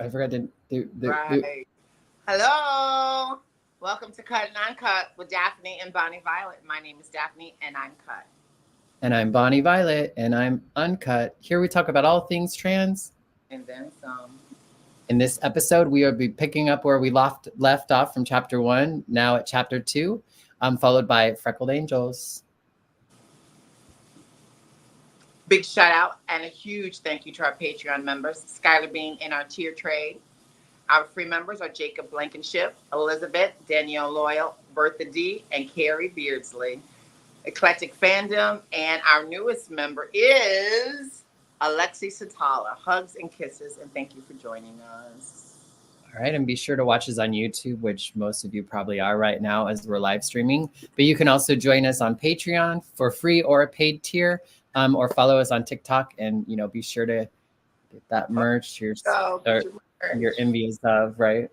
I forgot to do. Right. Hello. Welcome to Cut and Uncut with Daphne and Bonnie Violet. My name is Daphne and I'm cut. And I'm Bonnie Violet, and I'm uncut. Here we talk about all things trans. And then some. In this episode, we will be picking up where we left off from chapter 1, now at chapter 2, followed by Freckled Angels. Big shout out and a huge thank you to our Patreon members, Skylar being in our tier trade. Our free members are Jacob Blankenship, Elizabeth, Danielle Loyal, Bertha D, and Carrie Beardsley. Eclectic Fandom, and our newest member is Alexi Satala. Hugs and kisses, and thank you for joining us. All right, and be sure to watch us on YouTube, which most of you probably are right now as we're live streaming. But you can also join us on Patreon for free or a paid tier, or follow us on TikTok, and be sure to get that merch you're envious of, right?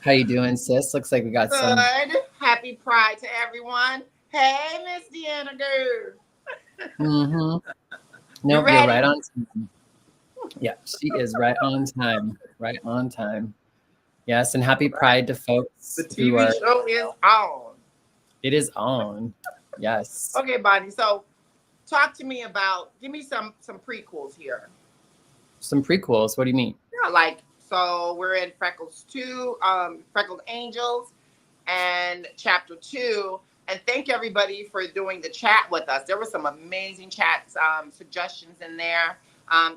How you doing, sis? Looks like we got some. Good. Happy Pride to everyone. Hey, Miss Deanna girl. Nope, you're right on time. Yeah, she is right on time. Right on time. Yes, and happy Pride to folks. The TV show is on. It is on. Yes. Okay, Bonnie. So talk to me about, give me some prequels here. Some prequels? What do you mean? Yeah, so we're in Freckles 2, Freckled Angels, and chapter 2. And thank everybody for doing the chat with us. There were some amazing chats, suggestions in there.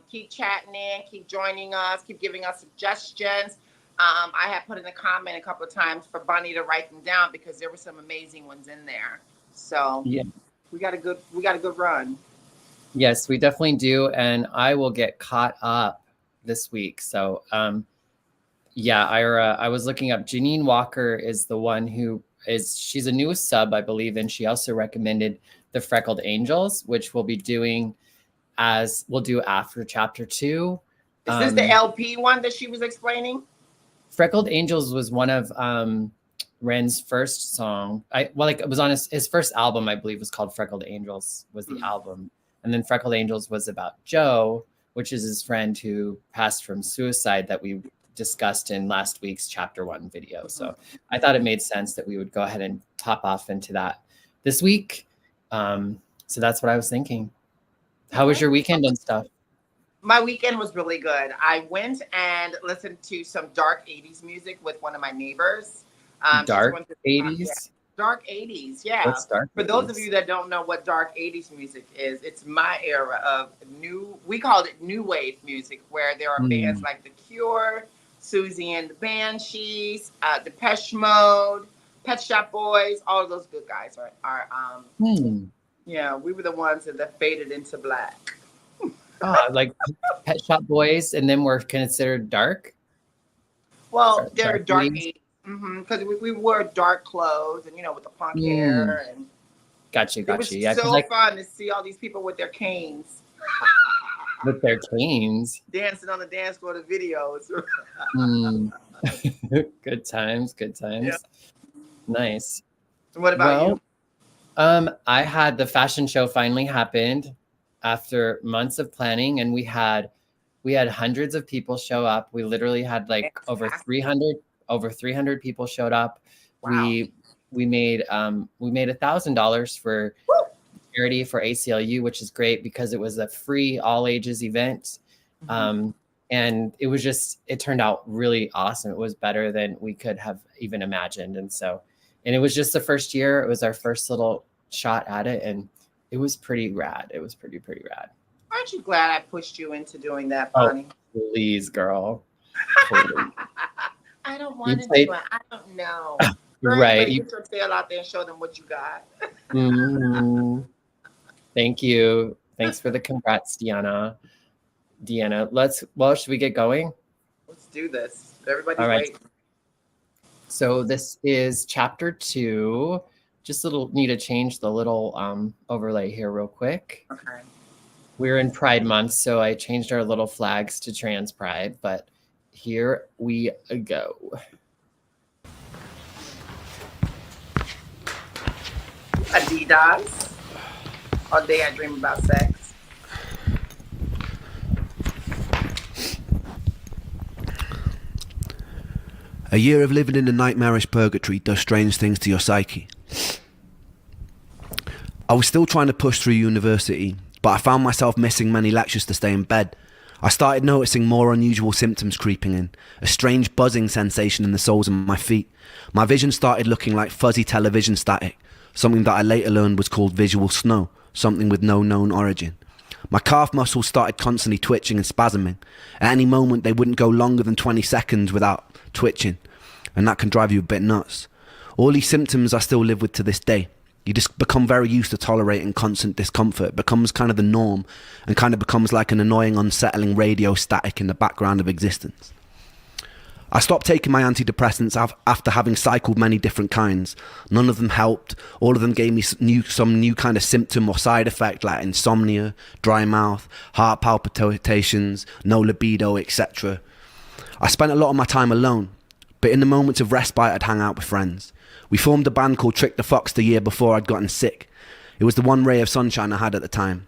Keep chatting in, keep joining us, keep giving us suggestions. I have put in a comment a couple of times for Bonnie to write them down because there were some amazing ones in there. So yeah, we got a good run. Yes, we definitely do, and I will get caught up this week. So, I was looking up. Janine Walker is the one she's a new sub, I believe, and she also recommended the Freckled Angels, which we'll be doing we'll do after chapter 2. Is this the LP one that she was explaining? Freckled Angels was one of Ren's first song. It was on his first album, I believe, was called Freckled Angels was the album. And then Freckled Angels was about Joe, which is his friend who passed from suicide that we discussed in last week's chapter 1 video. So I thought it made sense that we would go ahead and top off into that this week. So that's what I was thinking. How was your weekend and stuff? My weekend was really good. I went and listened to some dark 80s music with one of my neighbors. Dark 80s? Yeah. Dark 80s, yeah. What's dark 80s? For those of you that don't know what dark 80s music is, it's my era of we called it new wave music, where there are bands like The Cure, Susie and the Banshees, Depeche Mode, Pet Shop Boys, all of those good guys are yeah, we were the ones that faded into black. Like Pet Shop Boys, and then we're considered dark? Well, they're dark 80s. Because we wore dark clothes and with the punk hair and got you. It was so fun to see all these people with their canes. With their canes, dancing on the dance floor, the videos. Good times. Yeah. Nice. And what about you? I had the fashion show finally happened after months of planning, and we had hundreds of people show up. We literally had over 300 people showed up. Wow. We made $1,000 for charity for ACLU, which is great because it was a free all ages event. And it turned out really awesome. It was better than we could have even imagined. And it was just the first year. It was our first little shot at it, and it was pretty rad. It was pretty rad. Aren't you glad I pushed you into doing that, Bonnie? Oh, please, girl. Please. I don't want to do it. I don't know. Right. You put your tail out there and show them what you got. Thank you. Thanks for the congrats, Deanna. Should we get going? Let's do this. Everybody's waiting. So this is chapter 2. Just need to change the little overlay here real quick. Okay. We're in Pride Month, so I changed our little flags to Trans Pride, but here we go. Adidas. All day I dream about sex. A year of living in a nightmarish purgatory does strange things to your psyche. I was still trying to push through university, but I found myself missing many lectures to stay in bed. I started noticing more unusual symptoms creeping in, a strange buzzing sensation in the soles of my feet. My vision started looking like fuzzy television static, something that I later learned was called visual snow, something with no known origin. My calf muscles started constantly twitching and spasming. At any moment they wouldn't go longer than 20 seconds without twitching, and that can drive you a bit nuts. All these symptoms I still live with to this day. You just become very used to tolerating constant discomfort. It becomes kind of the norm and kind of becomes like an annoying, unsettling radio static in the background of existence. I stopped taking my antidepressants after having cycled many different kinds. None of them helped. All of them gave me some new kind of symptom or side effect like insomnia, dry mouth, heart palpitations, no libido, etc. I spent a lot of my time alone, but in the moments of respite I'd hang out with friends. We formed a band called Trick the Fox the year before I'd gotten sick. It was the one ray of sunshine I had at the time.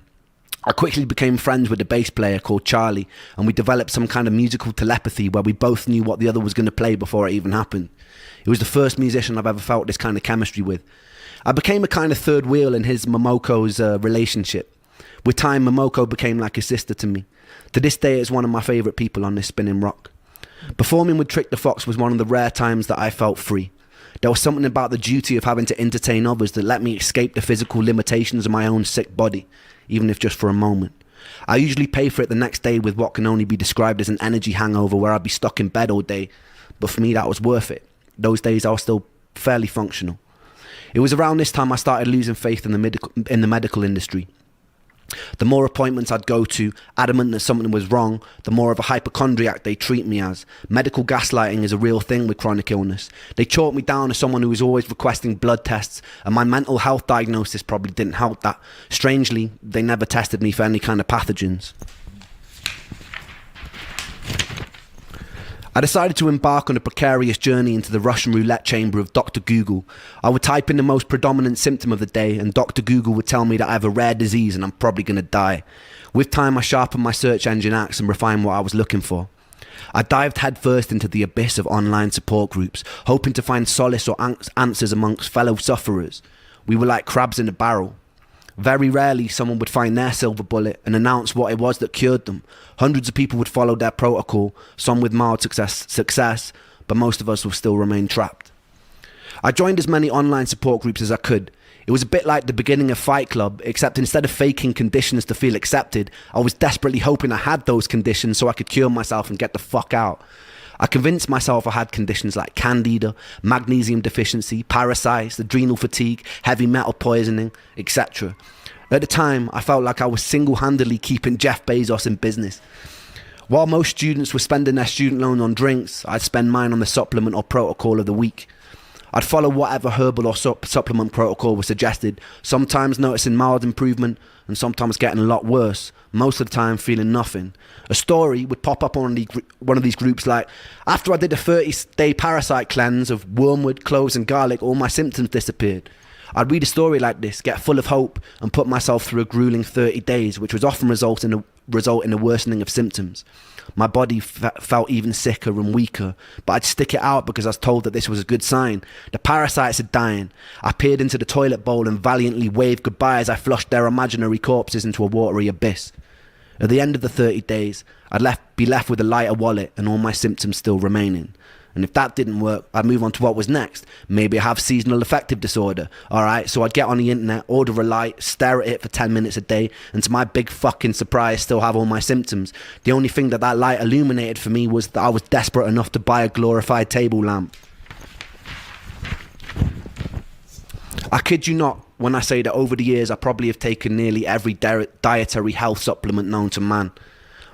I quickly became friends with a bass player called Charlie, and we developed some kind of musical telepathy where we both knew what the other was going to play before it even happened. He was the first musician I've ever felt this kind of chemistry with. I became a kind of third wheel in his Momoko's relationship. With time, Momoko became like a sister to me. To this day, it's one of my favourite people on this spinning rock. Performing with Trick the Fox was one of the rare times that I felt free. There was something about the duty of having to entertain others that let me escape the physical limitations of my own sick body, even if just for a moment. I usually pay for it the next day with what can only be described as an energy hangover where I'd be stuck in bed all day, but for me that was worth it. Those days I was still fairly functional. It was around this time I started losing faith in the medical industry. The more appointments I'd go to, adamant that something was wrong, the more of a hypochondriac they treat me as. Medical gaslighting is a real thing with chronic illness. They chalk me down as someone who was always requesting blood tests, and my mental health diagnosis probably didn't help that. Strangely, they never tested me for any kind of pathogens. I decided to embark on a precarious journey into the Russian roulette chamber of Dr. Google. I would type in the most predominant symptom of the day, and Dr. Google would tell me that I have a rare disease and I'm probably going to die. With time, I sharpened my search engine axe and refined what I was looking for. I dived headfirst into the abyss of online support groups, hoping to find solace or answers amongst fellow sufferers. We were like crabs in a barrel. Very rarely someone would find their silver bullet and announce what it was that cured them. Hundreds of people would follow their protocol, some with mild success, but most of us will still remain trapped. I joined as many online support groups as I could. It was a bit like the beginning of Fight Club, except instead of faking conditions to feel accepted, I was desperately hoping I had those conditions so I could cure myself and get the fuck out. I convinced myself I had conditions like candida, magnesium deficiency, parasites, adrenal fatigue, heavy metal poisoning, etc. At the time, I felt like I was single-handedly keeping Jeff Bezos in business. While most students were spending their student loan on drinks, I'd spend mine on the supplement or protocol of the week. I'd follow whatever herbal or supplement protocol was suggested, sometimes noticing mild improvement and sometimes getting a lot worse, most of the time feeling nothing. A story would pop up on one of these groups like, after I did a 30-day parasite cleanse of wormwood, cloves and garlic, all my symptoms disappeared. I'd read a story like this, get full of hope and put myself through a grueling 30 days, which would often result in a worsening of symptoms. My body felt even sicker and weaker, but I'd stick it out because I was told that this was a good sign. The parasites are dying. I peered into the toilet bowl and valiantly waved goodbye as I flushed their imaginary corpses into a watery abyss. At the end of the 30 days, I'd be left with a lighter wallet and all my symptoms still remaining. And if that didn't work, I'd move on to what was next. Maybe I have seasonal affective disorder. Alright, so I'd get on the internet, order a light, stare at it for 10 minutes a day, and to my big fucking surprise, still have all my symptoms. The only thing that light illuminated for me was that I was desperate enough to buy a glorified table lamp. I kid you not when I say that over the years I probably have taken nearly every dietary health supplement known to man.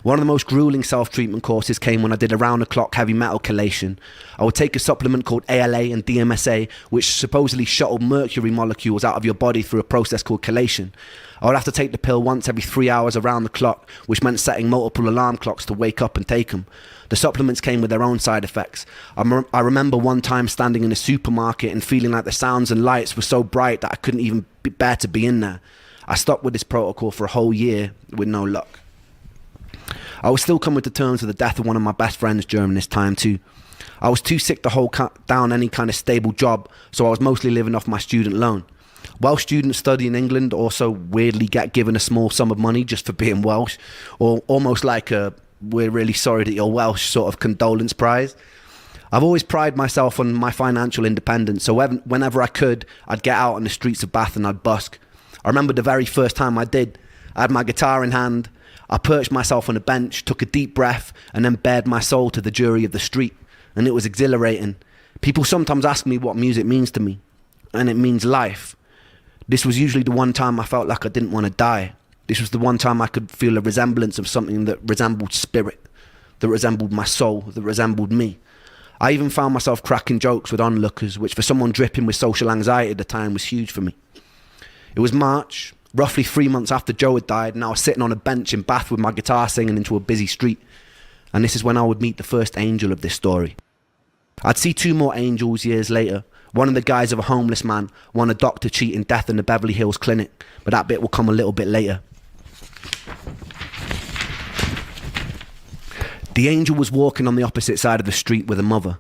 One of the most grueling self-treatment courses came when I did a round-the-clock heavy metal chelation. I would take a supplement called ALA and DMSA, which supposedly shuttled mercury molecules out of your body through a process called chelation. I would have to take the pill once every 3 hours around the clock, which meant setting multiple alarm clocks to wake up and take them. The supplements came with their own side effects. I remember one time standing in a supermarket and feeling like the sounds and lights were so bright that I couldn't even bear to be in there. I stopped with this protocol for a whole year with no luck. I was still coming to terms with the death of one of my best friends during this time too. I was too sick to hold down any kind of stable job, so I was mostly living off my student loan. Welsh students study in England also weirdly get given a small sum of money just for being Welsh, or almost like a "we're really sorry that you're Welsh" sort of condolence prize. I've always prided myself on my financial independence, so whenever I could, I'd get out on the streets of Bath and I'd busk. I remember the very first time I did. I had my guitar in hand, I perched myself on a bench, took a deep breath, and then bared my soul to the jury of the street, and it was exhilarating. People sometimes ask me what music means to me, and it means life. This was usually the one time I felt like I didn't want to die. This was the one time I could feel a resemblance of something that resembled spirit, that resembled my soul, that resembled me. I even found myself cracking jokes with onlookers, which for someone dripping with social anxiety at the time was huge for me. It was March, roughly 3 months after Joe had died, and I was sitting on a bench in Bath with my guitar singing into a busy street. And this is when I would meet the first angel of this story. I'd see 2 more angels years later, one in the guise of a homeless man, one a doctor cheating death in the Beverly Hills clinic, but that bit will come a little bit later. The angel was walking on the opposite side of the street with a mother.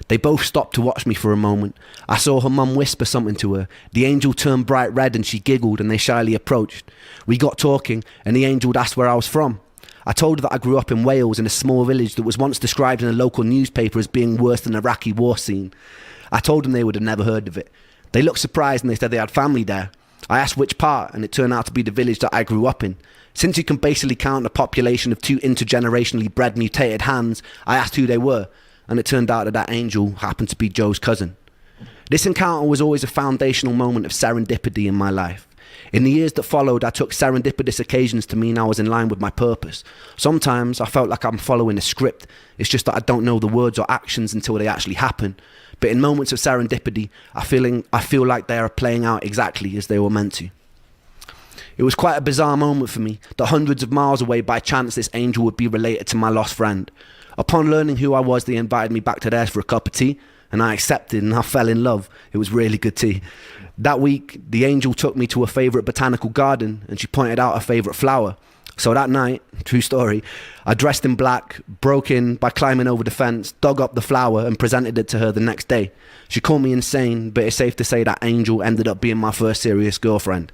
They both stopped to watch me for a moment. I saw her mum whisper something to her. The angel turned bright red and she giggled and they shyly approached. We got talking and the angel asked where I was from. I told her that I grew up in Wales in a small village that was once described in a local newspaper as being worse than an Iraqi war scene. I told them they would have never heard of it. They looked surprised and they said they had family there. I asked which part and it turned out to be the village that I grew up in. Since you can basically count a population of 2 intergenerationally bred mutated hands, I asked who they were, and it turned out that that angel happened to be Joe's cousin. This encounter was always a foundational moment of serendipity in my life. In the years that followed, I took serendipitous occasions to mean I was in line with my purpose. Sometimes I felt like I'm following a script. It's just that I don't know the words or actions until they actually happen. But in moments of serendipity, I feel like they are playing out exactly as they were meant to. It was quite a bizarre moment for me that hundreds of miles away by chance this angel would be related to my lost friend. Upon learning who I was, they invited me back to theirs for a cup of tea, and I accepted and I fell in love. It was really good tea. That week, the angel took me to a favourite botanical garden and she pointed out a favourite flower. So that night, true story, I dressed in black, broke in by climbing over the fence, dug up the flower and presented it to her the next day. She called me insane, but it's safe to say that angel ended up being my first serious girlfriend.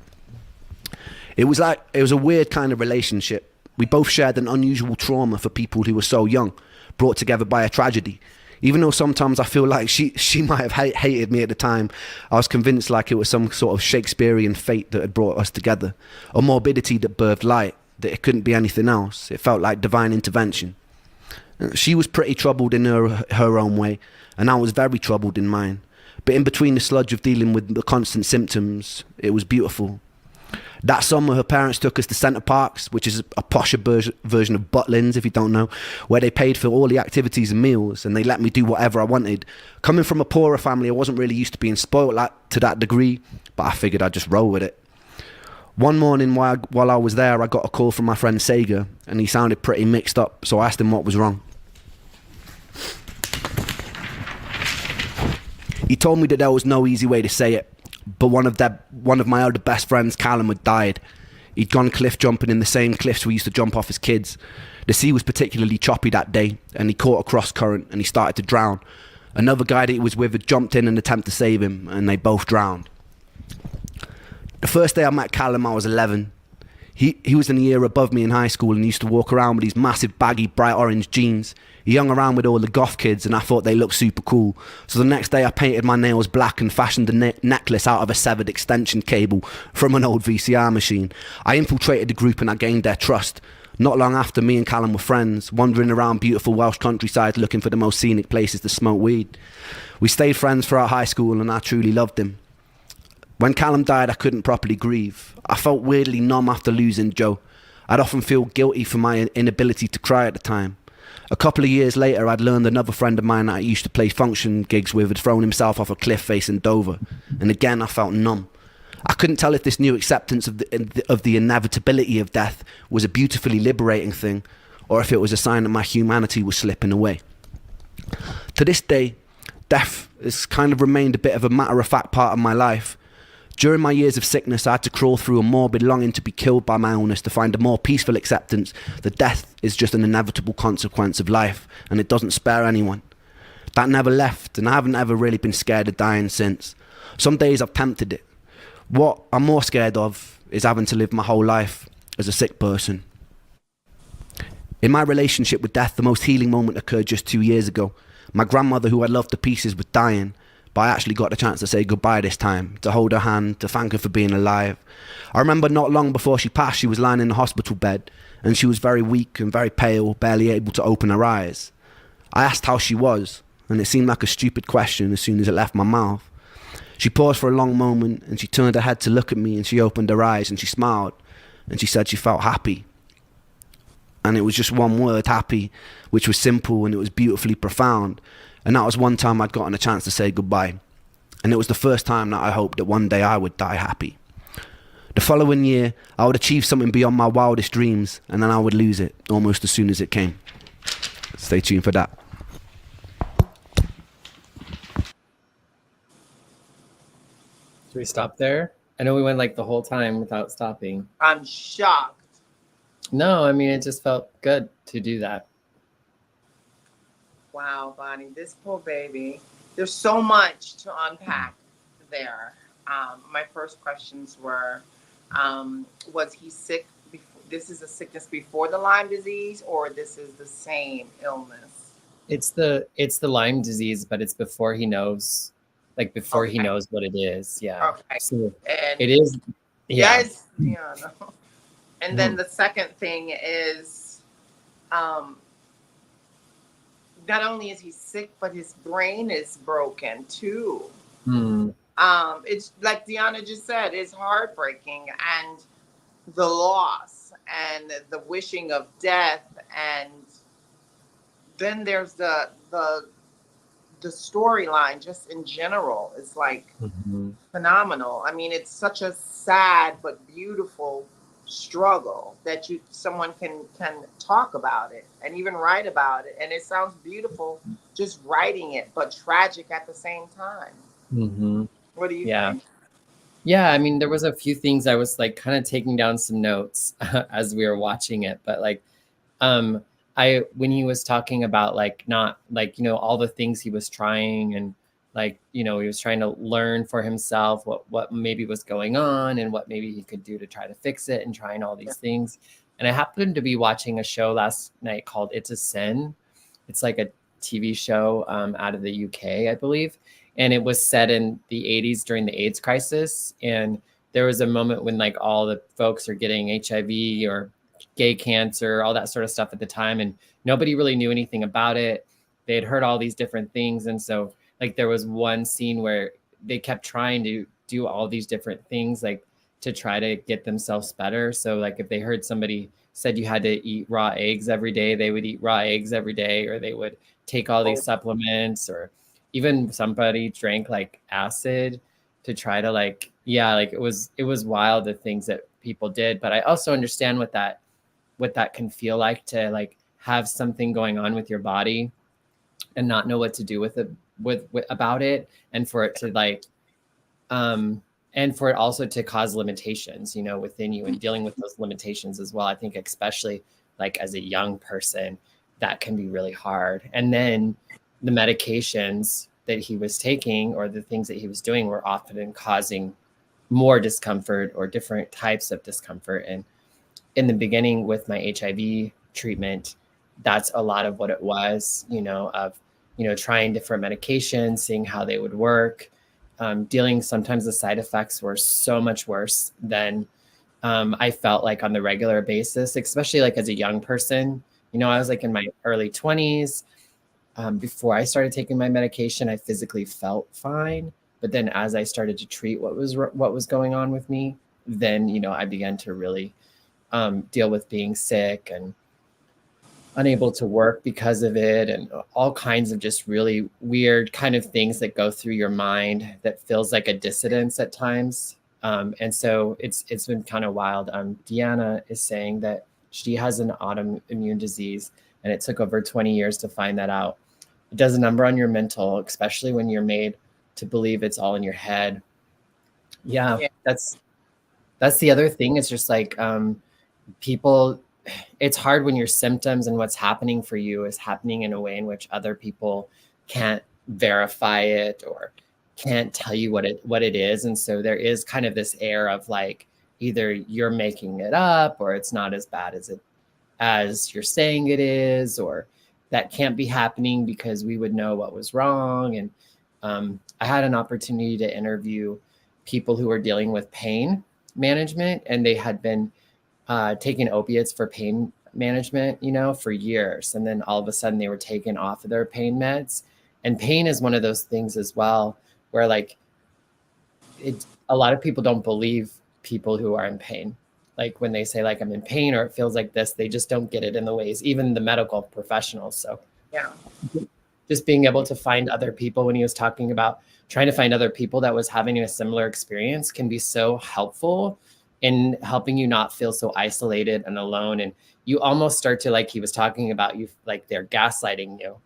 It was a weird kind of relationship. We both shared an unusual trauma for people who were so young, brought together by a tragedy. Even though sometimes I feel like she might have hated me at the time, I was convinced like it was some sort of Shakespearean fate that had brought us together. A morbidity that birthed light, that it couldn't be anything else. It felt like divine intervention. She was pretty troubled in her own way, and I was very troubled in mine. But in between the sludge of dealing with the constant symptoms, it was beautiful. That summer, her parents took us to Centre Parks, which is a posher version of Butlins, if you don't know, where they paid for all the activities and meals, and they let me do whatever I wanted. Coming from a poorer family, I wasn't really used to being spoiled to that degree, but I figured I'd just roll with it. One morning while I was there, I got a call from my friend Sega, and he sounded pretty mixed up, so I asked him what was wrong. He told me that there was no easy way to say it, but one of my other best friends, Callum, had died. He'd gone cliff jumping in the same cliffs we used to jump off as kids. The sea was particularly choppy that day, and he caught a cross current and he started to drown. Another guy that he was with had jumped in an attempt to save him, and they both drowned. The first day I met Callum, I was 11. He was in the year above me in high school and used to walk around with these massive baggy bright orange jeans. He hung around with all the goth kids and I thought they looked super cool. So the next day I painted my nails black and fashioned a necklace out of a severed extension cable from an old VCR machine. I infiltrated the group and I gained their trust. Not long after, me and Callum were friends, wandering around beautiful Welsh countryside looking for the most scenic places to smoke weed. We stayed friends throughout high school and I truly loved him. When Callum died, I couldn't properly grieve. I felt weirdly numb after losing Joe. I'd often feel guilty for my inability to cry at the time. A couple of years later, I'd learned another friend of mine that I used to play function gigs with had thrown himself off a cliff face in Dover. And again, I felt numb. I couldn't tell if this new acceptance of the inevitability of death was a beautifully liberating thing, or if it was a sign that my humanity was slipping away. To this day, death has kind of remained a bit of a matter-of-fact part of my life. During my years of sickness, I had to crawl through a morbid longing to be killed by my illness to find a more peaceful acceptance that death is just an inevitable consequence of life and it doesn't spare anyone. That never left, and I haven't ever really been scared of dying since. Some days I've tempted it. What I'm more scared of is having to live my whole life as a sick person. In my relationship with death, the most healing moment occurred just 2 years ago. My grandmother, who I loved to pieces, was dying, but I actually got the chance to say goodbye this time, to hold her hand, to thank her for being alive. I remember not long before she passed, she was lying in the hospital bed, and she was very weak and very pale, barely able to open her eyes. I asked how she was, and it seemed like a stupid question as soon as it left my mouth. She paused for a long moment, and she turned her head to look at me, and she opened her eyes, and she smiled, and she said she felt happy. And it was just one word, happy, which was simple and it was beautifully profound. And that was one time I'd gotten a chance to say goodbye. And it was the first time that I hoped that one day I would die happy. The following year, I would achieve something beyond my wildest dreams, and then I would lose it almost as soon as it came. Stay tuned for that. Should we stop there? I know we went like the whole time without stopping. I'm shocked. No, I mean, it just felt good to do that. Wow, Bonnie, this poor baby. There's so much to unpack there. My first questions were, was he sick? This is a sickness before the Lyme disease, or this is the same illness? It's the Lyme disease, but it's before he knows, like before he knows what it is. Yeah. Okay. So And it is. Yeah. yes. Yeah. No. And then the second thing is, not only is he sick, but his brain is broken too. It's like Deanna just said, it's heartbreaking, and the loss and the wishing of death, and then there's the storyline just in general is like phenomenal. I mean, it's such a sad but beautiful struggle that someone can talk about it and even write about it, and it sounds beautiful just writing it, but tragic at the same time. What do you think? Yeah, I mean, there was a few things I was like kind of taking down some notes as we were watching it, but like when he was talking about like not like, you know, all the things he was trying, and like, you know, he was trying to learn for himself what maybe was going on and what maybe he could do to try to fix it, and trying all these things. And I happened to be watching a show last night called It's a Sin. It's like a TV show out of the UK, I believe. And it was set in the 80s during the AIDS crisis. And there was a moment when like all the folks are getting HIV or gay cancer, all that sort of stuff at the time. And nobody really knew anything about it. They had heard all these different things. And so like there was one scene where they kept trying to do all these different things, like to try to get themselves better. So like if they heard somebody said you had to eat raw eggs every day, they would eat raw eggs every day, or they would take all these supplements, or even somebody drank like acid to try to like, like it was wild, the things that people did. But I also understand what that can feel like, to like have something going on with your body and not know what to do with it, with about it, and for it to like and for it also to cause limitations, you know, within you, and dealing with those limitations as well. I think especially like as a young person, that can be really hard. And then the medications that he was taking, or the things that he was doing, were often causing more discomfort or different types of discomfort. And in the beginning with my HIV treatment, that's a lot of what it was, you know, of, you know, trying different medications, seeing how they would work, dealing. Sometimes the side effects were so much worse than I felt like on the regular basis, especially like as a young person. You know, I was like in my early 20s. Before I started taking my medication, I physically felt fine. But then as I started to treat what was going on with me, then, you know, I began to really deal with being sick and unable to work because of it, and all kinds of just really weird kind of things that go through your mind that feels like a dissonance at times. And so it's been kind of wild. Deanna is saying that she has an autoimmune disease, and it took over 20 years to find that out. It does a number on your mental, especially when you're made to believe it's all in your head. Yeah. That's the other thing. It's just like people, it's hard when your symptoms and what's happening for you is happening in a way in which other people can't verify it or can't tell you what it is. And so there is kind of this air of like, either you're making it up or it's not as bad as you're saying it is, or that can't be happening because we would know what was wrong. And I had an opportunity to interview people who were dealing with pain management, and they had been taking opiates for pain management, for years. And then all of a sudden they were taken off of their pain meds. And pain is one of those things as well, where like a lot of people don't believe people who are in pain. Like when they say like, I'm in pain or it feels like this, they just don't get it in the ways, even the medical professionals. So Yeah. just being able to find other people, when he was talking about trying to find other people that was having a similar experience, can be so helpful in helping you not feel so isolated and alone. And you almost start to, like he was talking about, you like they're gaslighting you.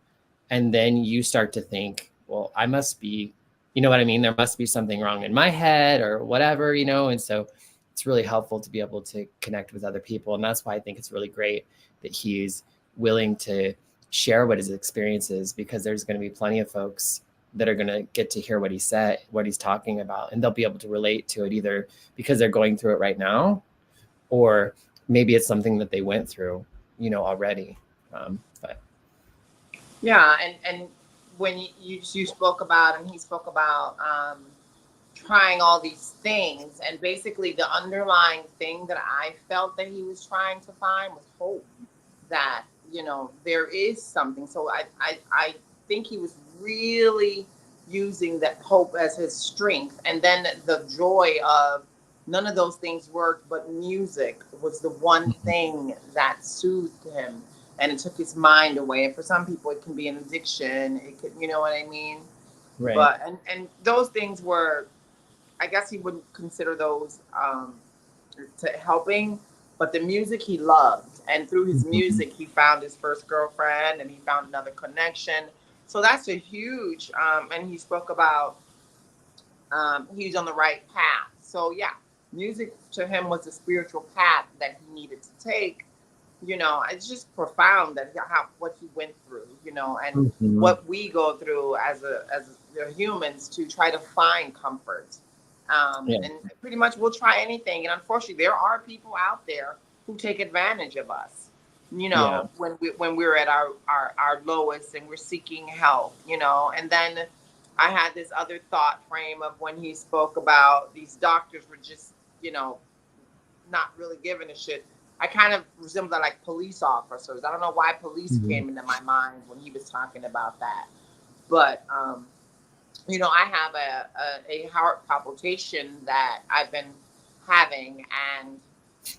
And then you start to think, well, I must be, you know what I mean? There must be something wrong in my head or whatever, And so it's really helpful to be able to connect with other people. And that's why I think it's really great that he's willing to share what his experience is, because there's going to be plenty of folks that are going to get to hear what he said, what he's talking about, and they'll be able to relate to it either because they're going through it right now, or maybe it's something that they went through, already. But yeah, and when you spoke about, and he spoke about trying all these things, and basically the underlying thing that I felt that he was trying to find was hope, that there is something. So I think he was really using that hope as his strength, and then the joy of none of those things worked, but music was the one thing that soothed him, and it took his mind away. And for some people it can be an addiction, it could, you know what I mean? right. But and those things were, I guess he wouldn't consider those to helping, but the music he loved, and through his music he found his first girlfriend, and he found another connection. So that's a huge and he spoke about he's on the right path. So yeah, music to him was a spiritual path that he needed to take. It's just profound that what he went through, and what we go through as humans to try to find comfort. And pretty much we'll try anything. And unfortunately, there are people out there who take advantage of us, when we're at our lowest and we're seeking help, And then I had this other thought frame of when he spoke about these doctors were just, not really giving a shit. I kind of resemble that, like police officers. I don't know why police came into my mind when he was talking about that. But, I have a heart palpitation that I've been having, and,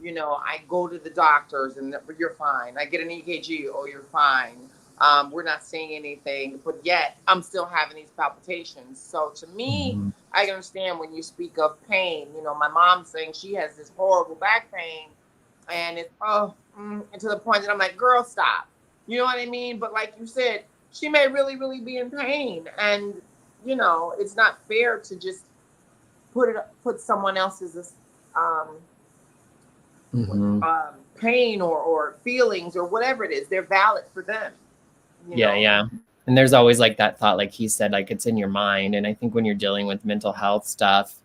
I go to the doctors and you're fine. I get an EKG, oh, you're fine. We're not seeing anything, but yet I'm still having these palpitations. So to me, I understand when you speak of pain. My mom's saying she has this horrible back pain, and it's and to the point that I'm like, girl, stop. You know what I mean? But like you said, she may really, really be in pain, and it's not fair to just put someone else's pain or feelings or whatever it is. They're valid for them. Yeah. And there's always like that thought, like he said, like it's in your mind. And I think when you're dealing with mental health stuff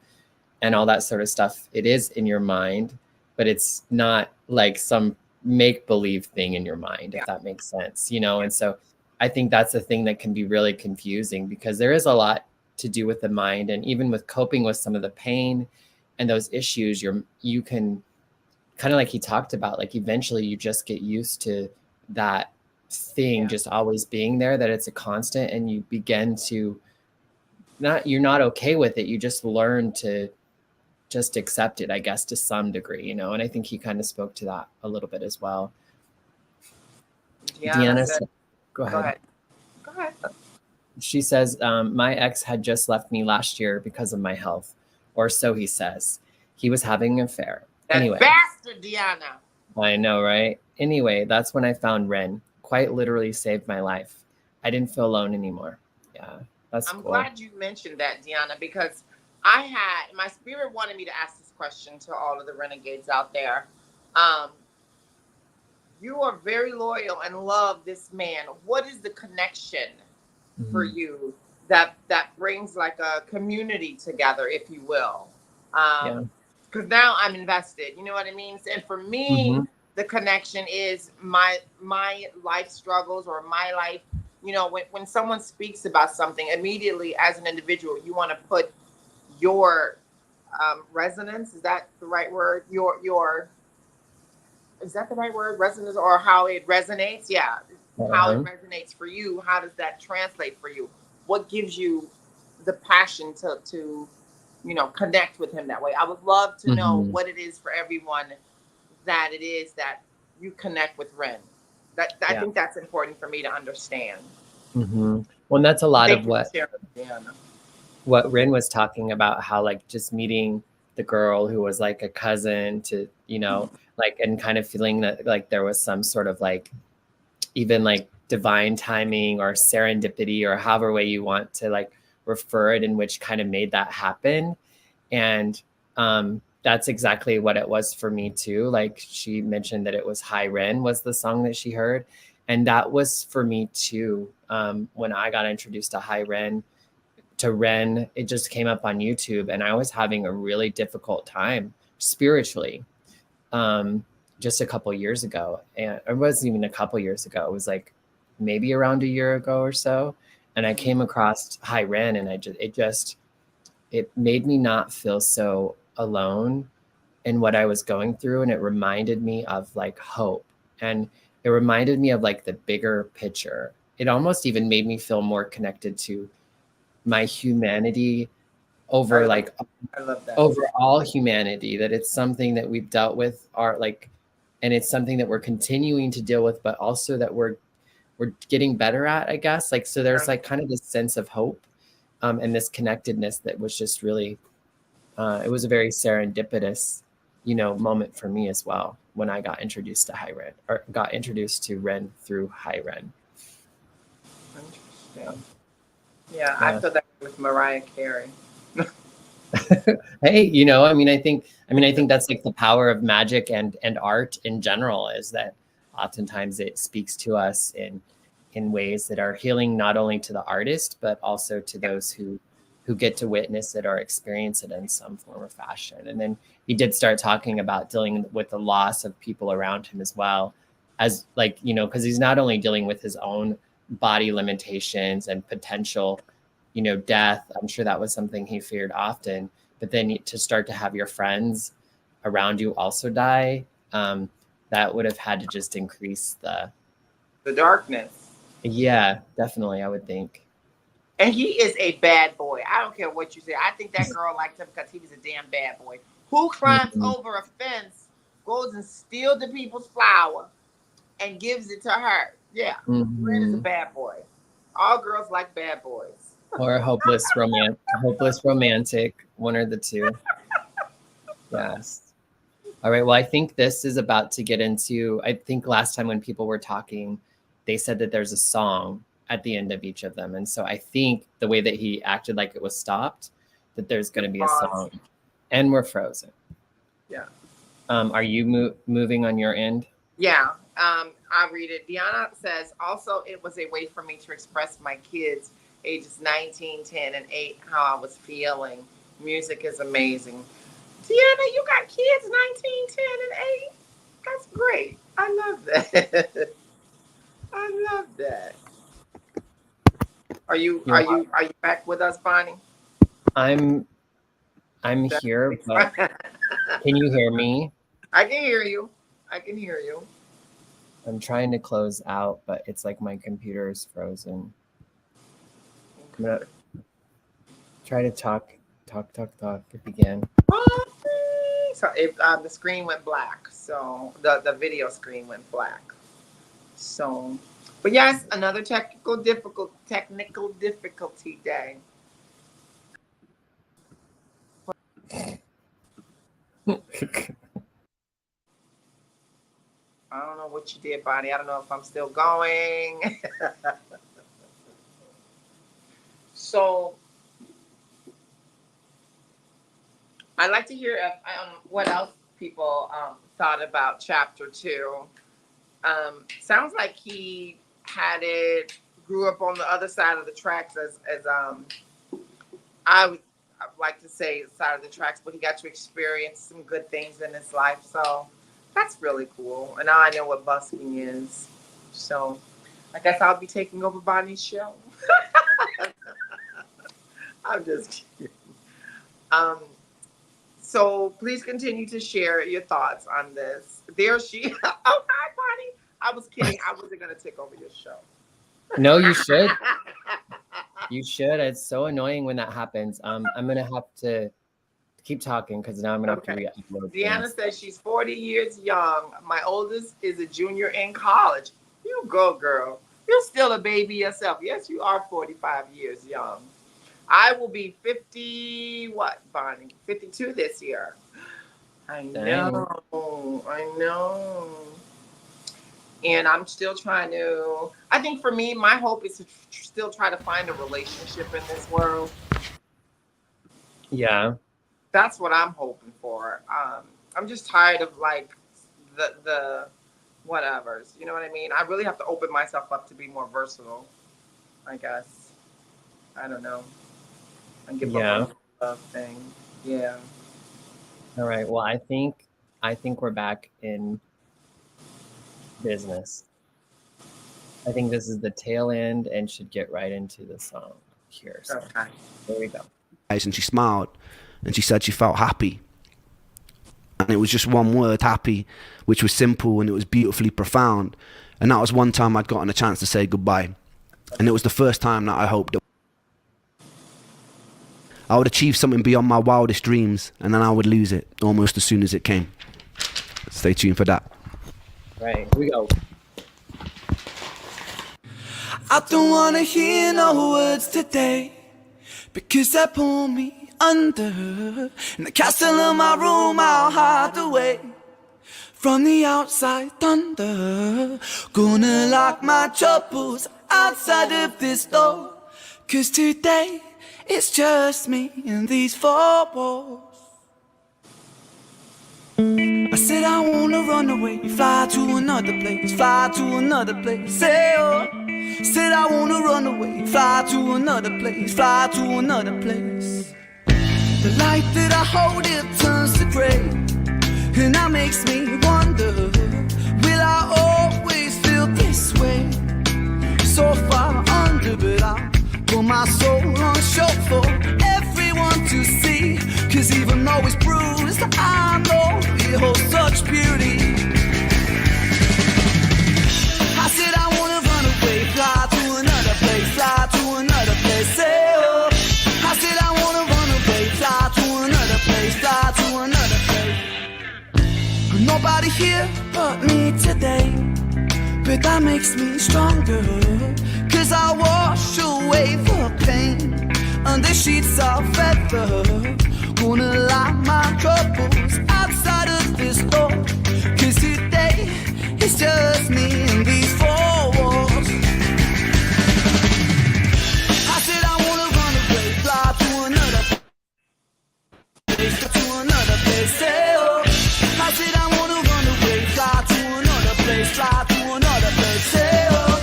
and all that sort of stuff, it is in your mind, but it's not like some make-believe thing in your mind, if that makes sense, And so I think that's the thing that can be really confusing, because there is a lot to do with the mind. And even with coping with some of the pain and those issues, you can kind of, like he talked about, like eventually you just get used to that thing just always being there, that it's a constant, and you begin to you're not okay with it. You just learn to just accept it, I guess, to some degree, And I think he kind of spoke to that a little bit as well. Deanna said, go ahead. She says, my ex had just left me last year because of my health, or so he says. He was having an affair. Anyway, bastard, Deanna. I know, right? Anyway, that's when I found REN. Quite literally saved my life. I didn't feel alone anymore. Yeah, that's cool. I'm glad you mentioned that, Deanna, because my spirit wanted me to ask this question to all of the renegades out there. You are very loyal and love this man. What is the connection for you that brings like a community together, if you will. Yeah. Because now I'm invested. You know what I mean? And for me, Mm-hmm. the connection is my life struggles or my life. You know, when someone speaks about something, immediately as an individual, you want to put your resonance. Is that the right word? Your is that the right word? Resonance, or how it resonates? Yeah, how it Uh-huh. resonates for you. How does that translate for you? What gives you the passion to connect with him that way? I would love to know Mm-hmm. what it is for everyone that it is that you connect with Ren. That I Yeah. think that's important for me to understand. Mm-hmm. Well, and that's a lot of Thank you what for sharing, Deanna. Rin was talking about, how like just meeting the girl who was like a cousin to, like, and kind of feeling that like there was some sort of like even like divine timing or serendipity or however way you want to like refer it, in which kind of made that happen. And that's exactly what it was for me too. Like she mentioned that it was High Ren was the song that she heard. And that was for me too. When I got introduced to Ren, it just came up on YouTube and I was having a really difficult time spiritually. Um, just a couple years ago. And it wasn't even a couple years ago. It was like maybe around a year ago or so. And I came across High Ren and it made me not feel so alone in what I was going through. And it reminded me of like hope. And it reminded me of like the bigger picture. It almost even made me feel more connected to my humanity I over love, like I love that. over all humanity, that it's something that we've dealt with our like, and it's something that we're continuing to deal with, but also that we're getting better at, I guess. Like, so there's like kind of this sense of hope, and this connectedness that was just really, it was a very serendipitous, moment for me as well when I got introduced to High Ren, or got introduced to Ren through High Ren. Interesting. Yeah, I Yeah. feel that with Mariah Carey. Hey, I think that's like the power of magic and art in general, is that oftentimes it speaks to us in ways that are healing, not only to the artist but also to those who get to witness it or experience it in some form or fashion. And then he did start talking about dealing with the loss of people around him as well, as like, because he's not only dealing with his own body limitations and potential, death. I'm sure that was something he feared often. But then to start to have your friends around you also die, that would have had to just increase The darkness. yeah, definitely, I would think. And he is a bad boy. I don't care what you say. I think that girl liked him because he was a damn bad boy. Who climbs Mhm. over a fence, goes and steals the people's flower, and gives it to her? Yeah, Red is a Mhm. bad boy. All girls like bad boys. Or a hopeless romantic, one or the two. Yes. All right. Well, I think this is about to get into, I think last time when people were talking, they said that there's a song at the end of each of them. And so I think the way that he acted like it was stopped, that there's going to be a Pause. song, and we're frozen. Yeah. Are you moving on your end? Yeah. I'll read it. Deanna says, also, it was a way for me to express my kids, ages 19, 10, and 8, how I was feeling. Music is amazing. Deanna, you got kids 19, 10, and 8? That's great. I love that. I love that. Are you You're, are you are you back with us, Bonnie? I'm, I'm here, but can you hear me? I can hear you. I can hear you. I'm trying to close out, but it's like my computer is frozen. I'm gonna try to talk again. So the screen went black. So the video screen went black. So, but yes, another technical difficulty day. I don't know what you did, Bonnie. I don't know if I'm still going. So I'd like to hear what else people thought about chapter 2. Sounds like he had it grew up on the other side of the tracks as I would like to say side of the tracks, but he got to experience some good things in his life. So that's really cool. And now I know what busking is. So I guess I'll be taking over Bonnie's show. I'm just kidding. So please continue to share your thoughts on this. There she. Oh, hi, Bonnie. I was kidding. I wasn't going to take over your show. No, you should. You should. It's so annoying when that happens. I'm going to have to keep talking because now I'm going to have to re-upload. Deanna says she's 40 years young. My oldest is a junior in college. You go, girl. You're still a baby yourself. Yes, you are 45 years young. I will be 50, what, Bonnie? 52 this year. I know. I know. And I'm still trying to, I think for me, my hope is to still try to find a relationship in this world. Yeah. That's what I'm hoping for. I'm just tired of like the whatevers. You know what I mean? I really have to open myself up to be more versatile, I guess. I don't know. And give up on the love thing. Yeah. All right. Well, I think we're back in business. I think this is the tail end and should get right into the song here. So okay. There we go. And she smiled and she said she felt happy. And it was just one word, happy, which was simple and it was beautifully profound. And that was one time I'd gotten a chance to say goodbye. And it was the first time that I hoped that I would achieve something beyond my wildest dreams, and then I would lose it almost as soon as it came. Stay tuned for that. Right, here we go. I don't wanna hear no words today, because they pull me under. In the castle of my room I'll hide away from the outside thunder. Gonna lock my troubles outside of this door, 'cause today it's just me and these four walls. I said I wanna run away, fly to another place, fly to another place, say oh. Said I wanna run away, fly to another place, fly to another place. The light that I hold, it turns to grey, and that makes me wonder, will I always feel this way? So far under, but I put my soul on show for everyone to see, 'cause even though it's bruised, I know it holds such beauty. I said I wanna run away, fly to another place, fly to another place, say oh. I said I wanna run away, fly to another place, fly to another place. Nobody here but me today, but that makes me stronger, 'cause I wash away the pain under sheets of feather. Gonna lock my troubles outside of this door, 'cause today it's just me and these four walls. I said I wanna run away, fly to another place, to another place, say oh. I said I wanna run away, fly to another place, fly to another place, say oh.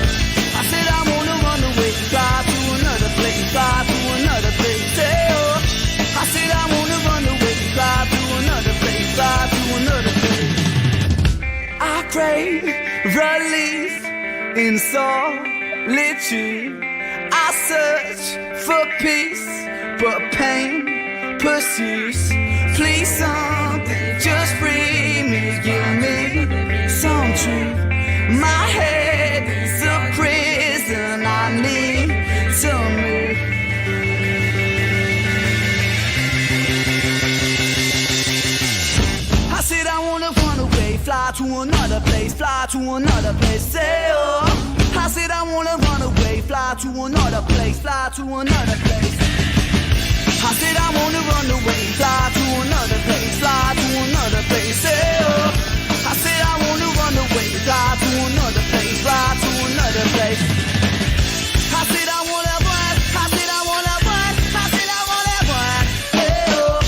I said I wanna run away, fly to another place, fly to another place, say oh. I said I wanna run away, fly to another place, fly to another place. I crave relief in solitude. I search for peace, but pain pursues. Please something, just free me, give me some truth. My head is a prison, I need to move. I said I wanna run away, fly to another place, fly to another place, say oh. I said I wanna run away, fly to another place, fly to another place. I said I wanna run away, fly to another place, fly to another place, say oh. I said I wanna run away, fly to another place, fly to another place. I said I wanna run, I said I wanna run, I said I wanna run, hey oh.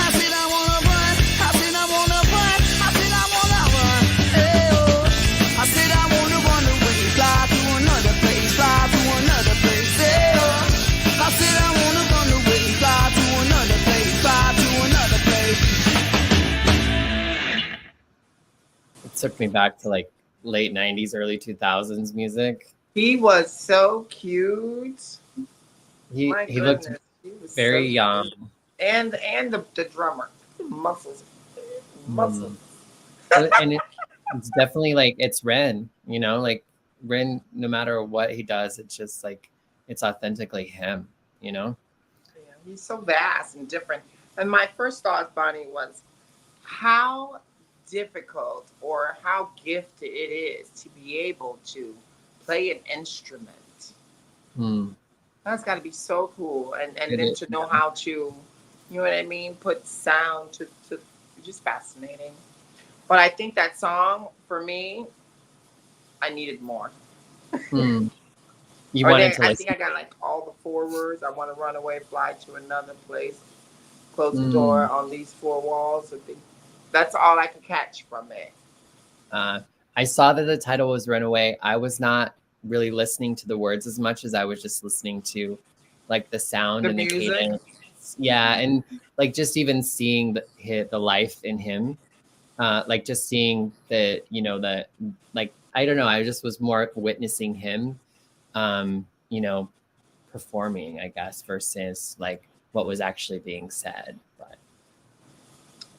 I said I wanna run, I said I wanna run, I said I wanna run, hey oh. I said I wanna run away, fly to another place, fly to another place. took me back to like late 90s, early 2000s music. He was so cute. He My looked goodness, he was very so young. cute. And the drummer, muscles. Mm. And it's definitely like it's Ren, you know, like Ren, no matter what he does, it's just like it's authentically him, you know. Yeah, he's so vast and different. And my first thought, Bonnie, was how difficult or how gifted it is to be able to play an instrument. Mm. That's got to be so cool. And It then is, to know how to, you know what I mean, put sound to just fascinating. But I think that song, for me, I needed more. Mm. You Or wanted then, to I listen. think I got like all the 4 words. I want to run away, fly to another place, close the Mm. door on these 4 walls. I think that's all I could catch from it. I saw that the title was Runaway. I was not really listening to the words as much as I was just listening to like the sound The and the music. cadence. Yeah, and like just even seeing the life in him. Like just seeing the, you know, the like I don't know, I just was more witnessing him you know, performing, I guess, versus like what was actually being said. But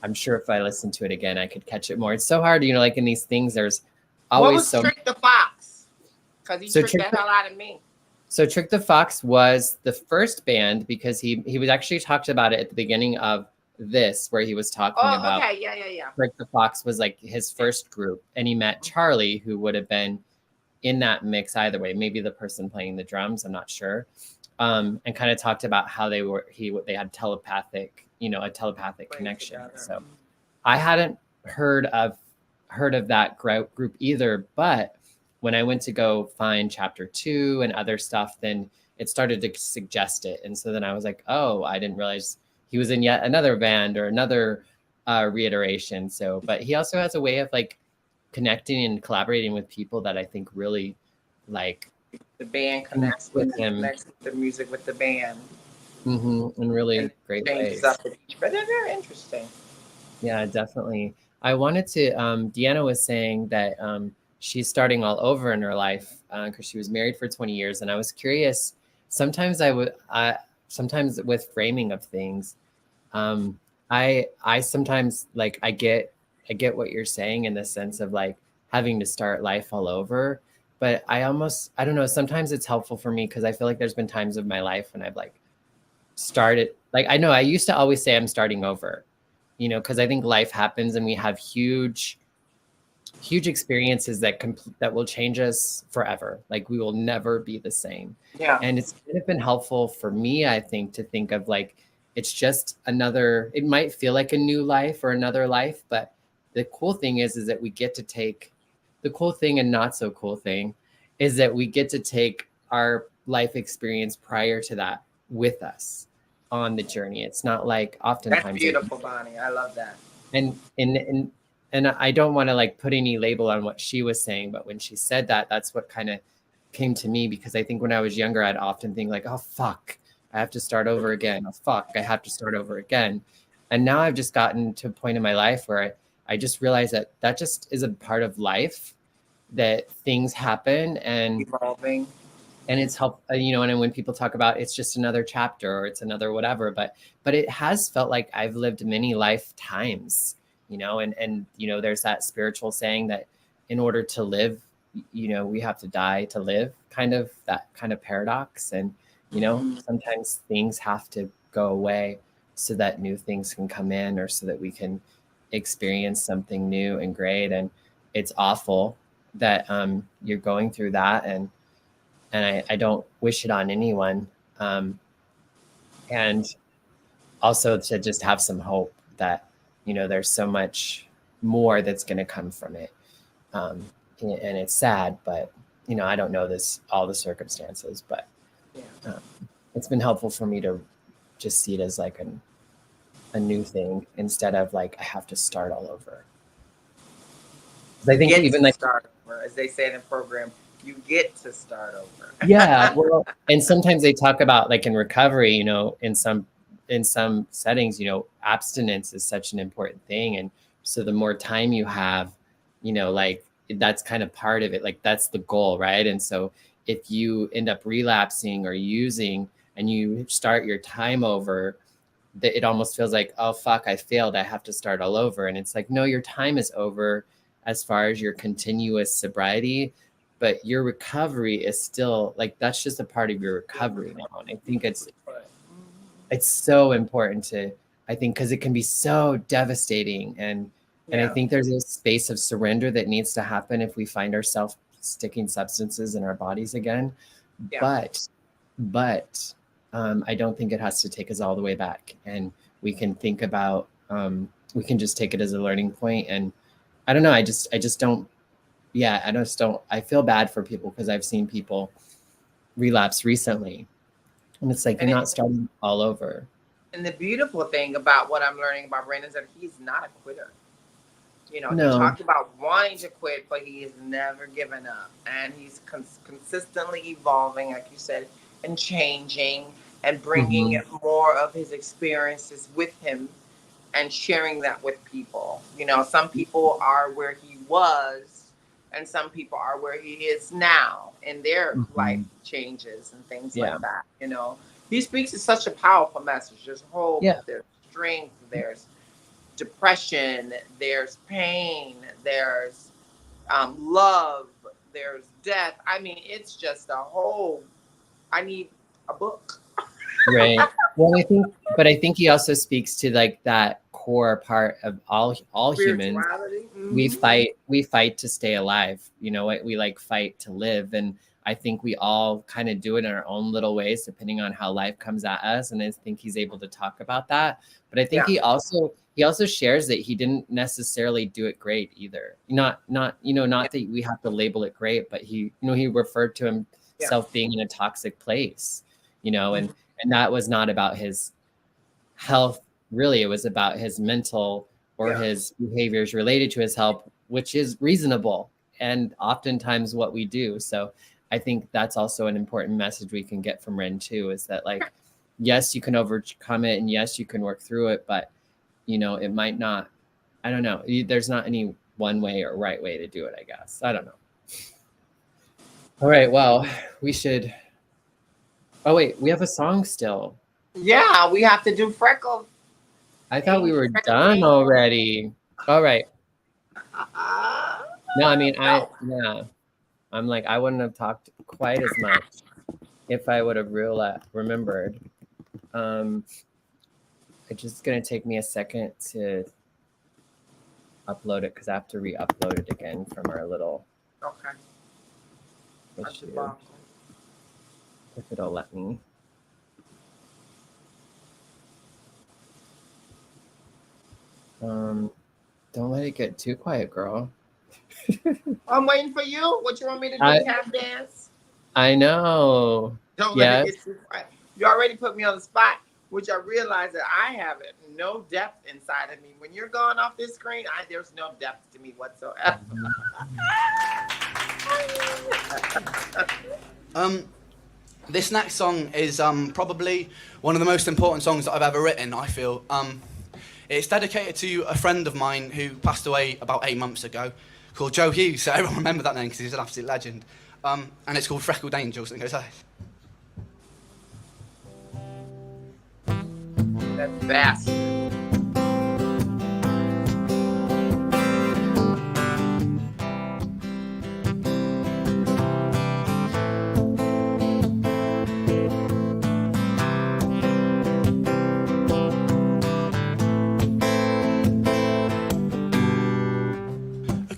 I'm sure if I listened to it again, I could catch it more. It's so hard, you know, like in these things, there's What always was so. Trick the Fox? Because he So tricked the Trick hell out of me. So Trick the Fox was the first band because he was actually talked about it at the beginning of this, where he was talking Oh, about okay. Yeah. Trick the Fox was like his first group, and he met Charlie, who would have been in that mix either way, maybe the person playing the drums, I'm not sure. And kind of talked about how they had telepathic, you know, a telepathic Playing connection. together. So I hadn't heard of that group either, but when I went to go find chapter 2 and other stuff, then it started to suggest it. And so then I was like, oh, I didn't realize he was in yet another band or another reiteration. So, but he also has a way of like connecting and collaborating with people that I think really like The band connects with him. Connects with the music with the band. In really And great changes ways. up with each, but they're very interesting. Yeah, definitely. I wanted to, Deanna was saying that she's starting all over in her life because she was married for 20 years. And I was curious, sometimes sometimes with framing of things, I sometimes like, I get what you're saying in the sense of like having to start life all over. But I don't know, sometimes it's helpful for me because I feel like there's been times of my life when I've like started, like, I know I used to always say I'm starting over, you know, because I think life happens and we have huge experiences that will change us forever. Like we will never be the same. Yeah. And it's kind of been helpful for me, I think, to think of like, it's just another, it might feel like a new life or another life, but the cool thing is that we get to take the cool thing and not so cool thing is that we get to take our life experience prior to that with us on the journey. It's not like oftentimes That's beautiful, Bonnie. I love that. And I don't want to like put any label on what she was saying, but when she said that, that's what kind of came to me, because I think when I was younger, I'd often think like, oh, fuck, I have to start over again. Oh, fuck, I have to start over again. And now I've just gotten to a point in my life where I just realized that just is a part of life, that things happen and Evolving. and it's help, you know, and when people talk about it's just another chapter or it's another whatever, but it has felt like I've lived many lifetimes, you know, and you know, there's that spiritual saying that in order to live, you know, we have to die to live, kind of that kind of paradox. And you know, sometimes things have to go away so that new things can come in, or so that we can experience something new and great. And it's awful that you're going through that, and I don't wish it on anyone. And also to just have some hope that, you know, there's so much more that's going to come from it. And it's sad, but, you know, I don't know all the circumstances, but it's been helpful for me to just see it as like a new thing instead of like, I have to start all over. I think even like start over, as they say in the program, you get to start over. Yeah, well, and sometimes they talk about like in recovery, you know, in some settings, you know, abstinence is such an important thing. And so the more time you have, like that's kind of part of it. Like that's the goal, right? And so if you end up relapsing or using and you start your time over, that it almost feels like, oh fuck, I failed, I have to start all over. And it's like, no, your time is over as far as your continuous sobriety, but your recovery is still like, that's just a part of your recovery now. And I think it's so important to, I think, because it can be so devastating. And I think there's a space of surrender that needs to happen if we find ourselves sticking substances in our bodies again. But I don't think it has to take us all the way back. And we can think about, we can just take it as a learning point. And I don't know, I just don't, I feel bad for people because I've seen people relapse recently. And it's like, you're not starting all over. And the beautiful thing about what I'm learning about Ren is that he's not a quitter. He talked about wanting to quit, but he has never given up. And he's consistently evolving, like you said, and changing and bringing more of his experiences with him and sharing that with people. Some people are where he was and some people are where he is now in their life changes and things like that. He speaks to such a powerful message. There's hope, there's strength, there's depression, there's pain, there's love, there's death. I mean, it's just a whole, I need a book. Right. Well, I think he also speaks to like that core part of all humans. We fight to stay alive. We like fight to live. And I think we all kind of do it in our own little ways, depending on how life comes at us. And I think he's able to talk about that. But I think he also shares that he didn't necessarily do it great either. Not that we have to label it great, but he referred to himself being in a toxic place, and that was not about his health. Really, it was about his mental or his behaviors related to his health, which is reasonable and oftentimes what we do. So I think that's also an important message we can get from Ren too, is that like, yes, you can overcome it and yes, you can work through it, but it might not, I don't know. There's not any one way or right way to do it, I guess. I don't know. All right. Well, we should, oh wait, we have a song still. Yeah, we have to do Freckled. I thought we were done already. All right. No, I mean, I'm like, I wouldn't have talked quite as much if I would have remembered. It's just going to take me a second to upload it because I have to re-upload it again from our little issue. If it'll let me. Don't let it get too quiet, girl. I'm waiting for you. What you want me to do? Tap dance? I know. Don't let it get too quiet. You already put me on the spot, which I realize that I have no depth inside of me. When you're gone off this screen, there's no depth to me whatsoever. This next song is probably one of the most important songs that I've ever written, I feel. It's dedicated to a friend of mine who passed away about 8 months ago, called Joe Hughes. So everyone remember that name because he's an absolute legend. And it's called Freckled Angels, and it goes like this. That's vast.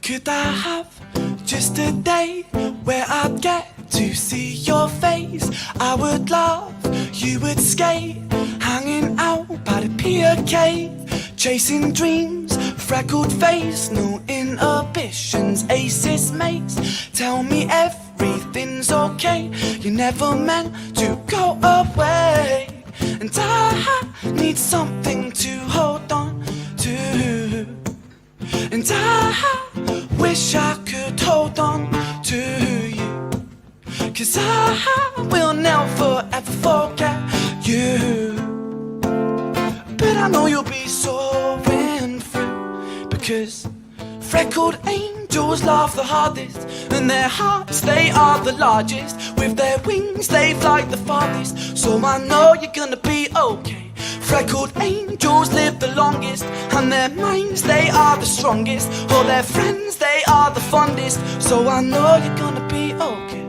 Could I have just a day where I'd get to see your face? I would laugh, you would skate, hanging out by the pier cave, chasing dreams, freckled face, no inhibitions, aces mates. Tell me everything's okay, you never meant to go away. And I need something to hold on to. And I wish I could hold on to you, 'cause I will never ever forget you. But I know you'll be soaring through, because freckled angels angels laugh the hardest, and their hearts, they are the largest. With their wings, they fly the farthest, so I know you're gonna be okay. Freckled angels live the longest, and their minds, they are the strongest. All their friends, they are the fondest, so I know you're gonna be okay.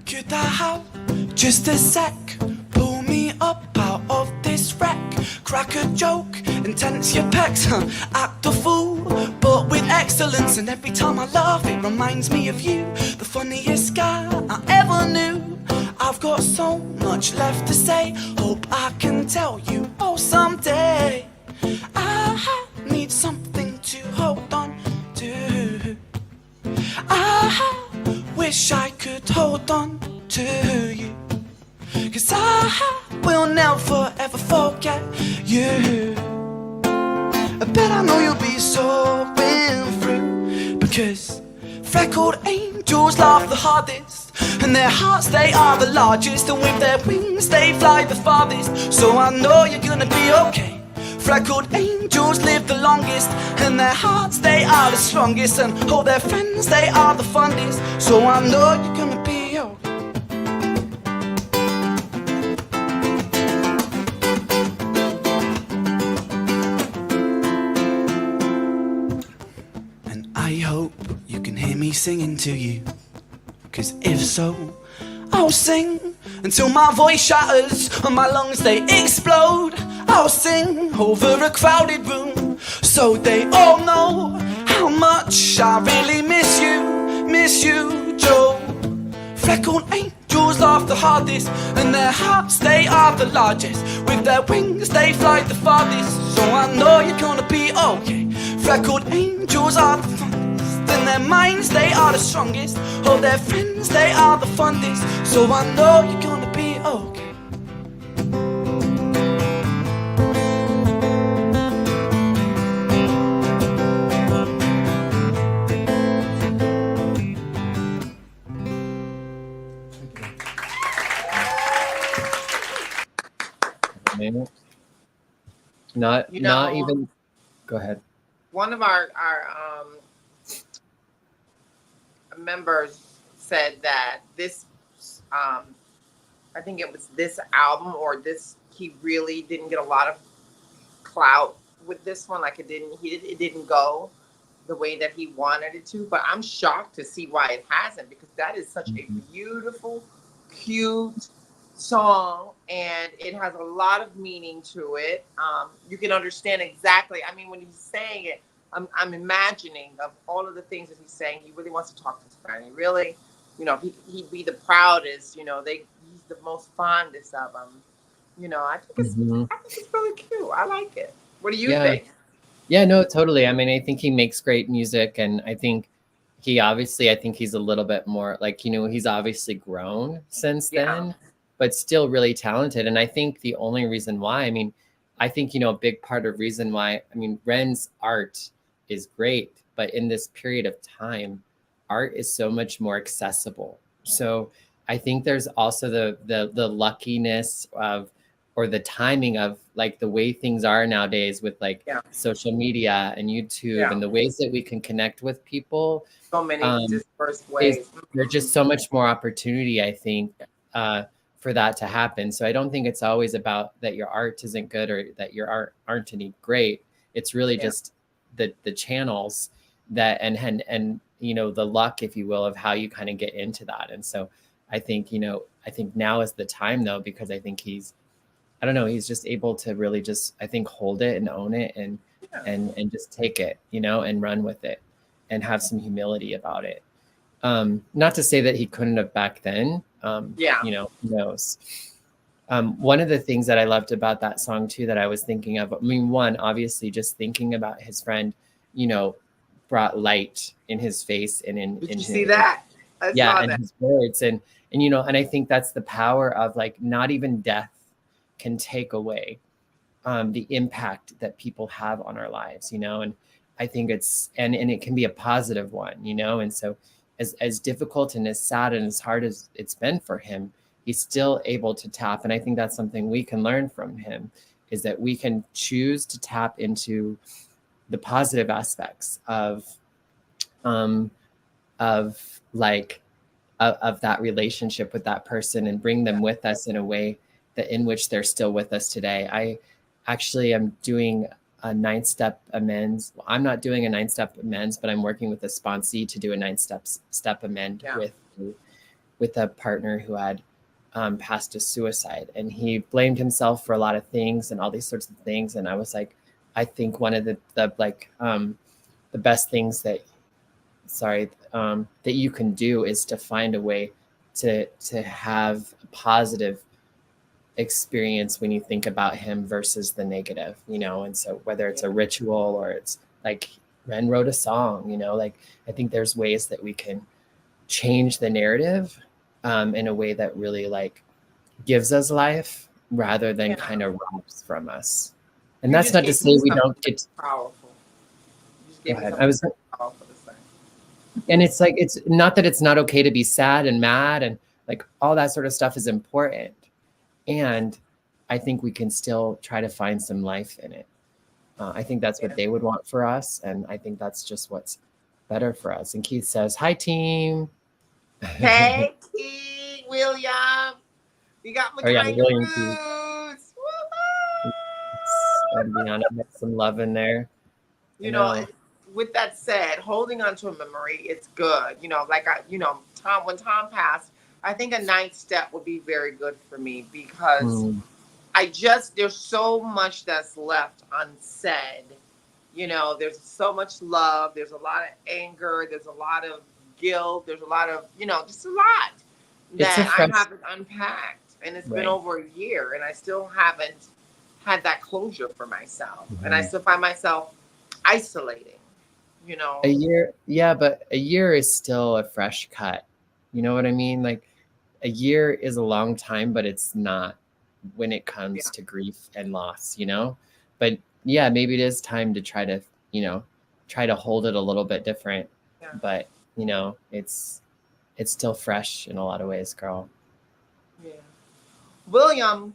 Could I have just a sec? Pull me up out of this wreck. Crack a joke and tense your pecs, act a fool, but with excellence. And every time I laugh, it reminds me of you, the funniest guy I ever knew. I've got so much left to say, hope I can tell you, oh, someday. I need something to hold on to. I wish I could hold on to you, 'cause I will never ever forget you. I bet I know you'll be soaring through, because freckled angels laugh the hardest, and their hearts, they are the largest. And with their wings, they fly the farthest, so I know you're gonna be okay. Freckled angels live the longest, and their hearts, they are the strongest. And all their friends, they are the fondest, so I know you're gonna be okay. And I hope you can hear me singing to you, 'cause if so, I'll sing until my voice shatters and my lungs, they explode. I'll sing over a crowded room, so they all know how much I really miss you, Joe. Freckled angels laugh the hardest, and their hearts, they are the largest. With their wings, they fly the farthest, so I know you're gonna be okay. Freckled angels are the fondest, and their minds, they are the strongest. All their friends, they are the fondest, so I know you're gonna be okay. Not You know, even. Go ahead. one of our members said that this I think it was this album or this, he really didn't get a lot of clout with this one. Like it didn't go the way that he wanted it to. But I'm shocked to see why it hasn't, because that is such a beautiful, cute song, and it has a lot of meaning to it. You can understand exactly. I mean, when he's saying it, I'm imagining of all of the things that he's saying. He really wants to talk to his friend. He really, he'd be the proudest. He's the most fondest of them. I think it's really cute. I like it. What do you think? Yeah, no, totally. I mean, I think he makes great music, and I think I think he's a little bit more like, he's obviously grown since then, but still really talented. And I think the only reason why, I think, a big part of reason why, Ren's art is great, but in this period of time, art is so much more accessible. So I think there's also the luckiness of, or the timing of like the way things are nowadays with social media and YouTube and the ways that we can connect with people. So many dispersed ways. There's just so much more opportunity, I think, for that to happen. So I don't think it's always about that your art isn't good or that your art aren't any great. It's really just the channels that and the luck, if you will, of how you kind of get into that. And so I think now is the time though, because I think he's just able to really just, I think, hold it and own it and just take it, and run with it and have some humility about it. Not to say that he couldn't have back then. Who knows? One of the things that I loved about that song too, that I was thinking of, one, obviously just thinking about his friend, brought light in his face and Did you see that? I saw that. His words and I think that's the power of like, not even death can take away the impact that people have on our lives, and I think it's, and it can be a positive one, and so as difficult and as sad and as hard as it's been for him, he's still able to tap. And I think that's something we can learn from him, is that we can choose to tap into the positive aspects of that relationship with that person, and bring them with us in a way that in which they're still with us today. I actually am doing a 9-step amends. Well, I'm not doing a 9-step amends, but I'm working with a sponsee to do a 9-step amend with a partner who had passed to suicide, and he blamed himself for a lot of things and all these sorts of things. And I was like, I think one of the best things that you can do is to find a way to have a positive experience when you think about him versus the negative, and so whether it's a ritual or it's like Ren wrote a song, like I think there's ways that we can change the narrative in a way that really like gives us life rather than kind of robs from us. And that's not to say we don't get powerful. Go ahead. And it's like, it's not that it's not okay to be sad and mad, and like all that sort of stuff is important. And I think we can still try to find some life in it. I think that's what they would want for us. And I think that's just what's better for us. And Keith says, hi, team. Hey, Keith, William. We got William Roots. And Deanna had some love in there. With that said, holding on to a memory, it's good. When Tom passed, I think a 9th step would be very good for me, because there's so much that's left unsaid. There's so much love. There's a lot of anger. There's a lot of guilt. There's a lot of, just a lot that I haven't unpacked. And it's been over a year, and I still haven't had that closure for myself. And I still find myself isolating. A year, but a year is still a fresh cut. You know what I mean? Like a year is a long time, but it's not when it comes to grief and loss, But yeah, maybe it is time to try to hold it a little bit different. Yeah. But it's still fresh in a lot of ways, girl. Yeah. William,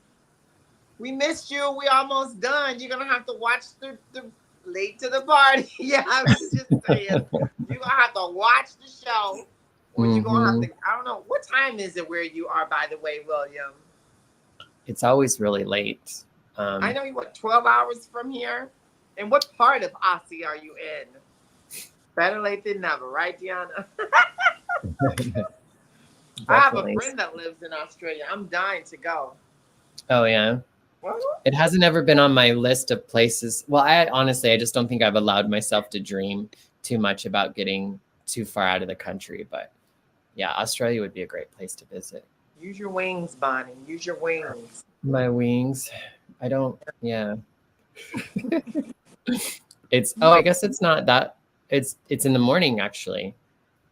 we missed you. We almost done. You're gonna have to watch the late to the party. Yeah, I was just saying. You're gonna have to watch the show. Or you're gonna have to, I don't know, what time is it where you are, by the way, William? It's always really late. I know you 12 hours from here. And what part of Aussie are you in? Better late than never, right, Deanna? I have a friend that lives in Australia. I'm dying to go. Oh, yeah. It hasn't ever been on my list of places. Well, I just don't think I've allowed myself to dream too much about getting too far out of the country. But yeah, Australia would be a great place to visit. Use your wings, Bonnie. Use your wings. My wings. I don't. Yeah. I guess it's not that. It's in the morning, actually.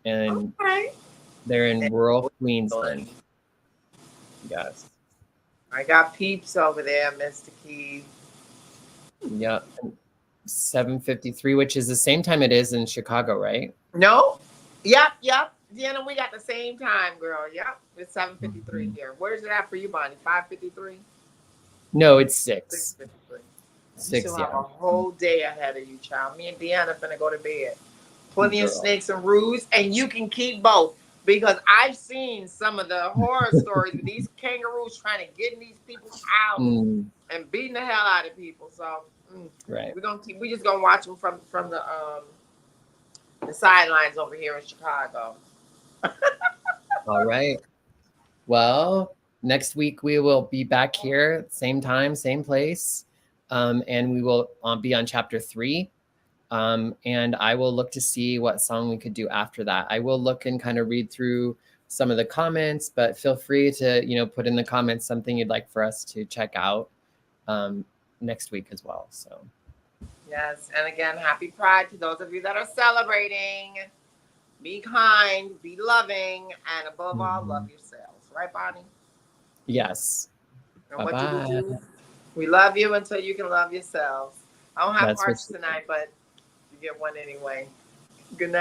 And they're in rural Queensland. Yes. I got peeps over there, Mr. Keith. Yeah. 7:53, which is the same time it is in Chicago, right? No. Yep. Deanna, we got the same time, girl. Yep. It's 7:53 here. Where's it at for you, Bonnie? 5:53? No, it's 6. 6:53. 6, you still have a whole day ahead of you, child. Me and Deanna finna go to bed. Plenty of snakes and ruse, and you can keep both. Because I've seen some of the horror stories of these kangaroos trying to get in these people's houses and beating the hell out of people. So we're just gonna watch them from the sidelines over here in Chicago. All right. Well, next week we will be back here, same time, same place, and we will be on chapter 3. And I will look to see what song we could do after that. I will look and kind of read through some of the comments, but feel free to, put in the comments something you'd like for us to check out next week as well. So, yes. And again, happy Pride to those of you that are celebrating. Be kind, be loving, and above all, love yourselves. Right, Bonnie? Yes. And what you will do, we love you until you can love yourselves. I don't have hearts tonight, but you get one anyway. Good night.